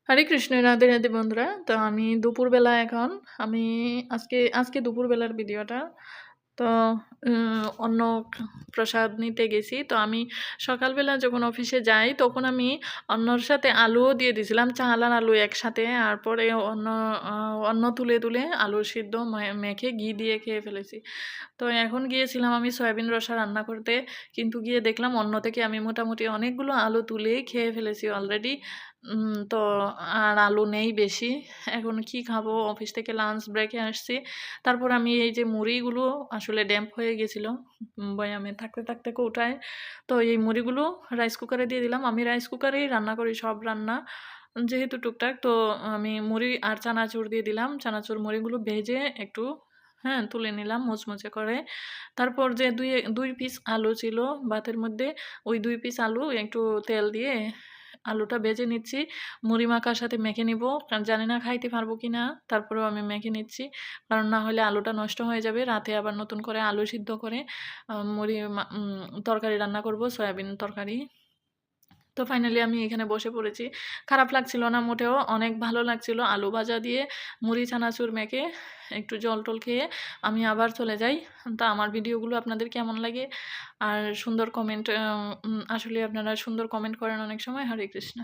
হরে কৃষ্ণ, রাধে রাধে বন্ধুরা। তো আমি দুপুরবেলা এখন আমি আজকে দুপুরবেলার ভিডিওটা। তো অন্ন প্রসাদ নিতে গেছি। তো আমি সকালবেলা যখন অফিসে যাই তখন আমি অন্নর সাথে আলুও দিয়ে দিয়েছিলাম, চাল আর আলু একসাথে। আর পরে অন্ন তুলে তুলে আলু সিদ্ধ মেখে ঘি দিয়ে খেয়ে ফেলেছি। তো এখন গিয়েছিলাম আমি সয়াবিন রসা রান্না করতে, কিন্তু গিয়ে দেখলাম অন্য থেকে আমি মোটামুটি অনেকগুলো আলু তুলেই খেয়ে ফেলেছি অলরেডি। তো আর আলু নেই বেশি। এখন কি খাবো? অফিস থেকে লাঞ্চ ব্রেকে আসছি। তারপর আমি এই যে মুড়িগুলো আসলে ড্যাম্প হয়ে গেছিলো বয়ামে থাকতে থাকতে কৌটায়। তো এই মুড়িগুলো রাইস কুকারে দিয়ে দিলাম। আমি রাইস কুকারেই রান্না করি সব রান্না, যেহেতু টুকটাক। তো আমি মুড়ি আর চানাচুর দিয়ে দিলাম। চানাচুর মুড়িগুলো ভেজে একটু তুলে নিলাম মুচমুচে করে। তারপর যে দুই পিস আলু ছিল ভাতের মধ্যে, ওই 2 পিস আলু একটু তেল দিয়ে আলুটা ভেজে নিচ্ছি। মুড়ি মাখার সাথে মেখে নিব। কারণ জানি না খাইতে পারবো কিনা, তারপরেও আমি মেখে নিচ্ছি। কারণ না হলে আলুটা নষ্ট হয়ে যাবে। রাতে আবার নতুন করে আলু সিদ্ধ করে তরকারি রান্না করব, সয়াবিন তরকারি। তো ফাইনালি আমি এখানে বসে পড়েছি। খারাপ লাগছিল না মোটেও, অনেক ভালো লাগছিল। আলু ভাজা দিয়ে মুড়ি চানাচুর মেখে একটু জল টল খেয়ে আমি আবার চলে যাই। তো আমার ভিডিওগুলো আপনাদের কেমন লাগে? আর সুন্দর কমেন্ট, আসলে আপনারা সুন্দর কমেন্ট করেন অনেক সময়। হরে কৃষ্ণ।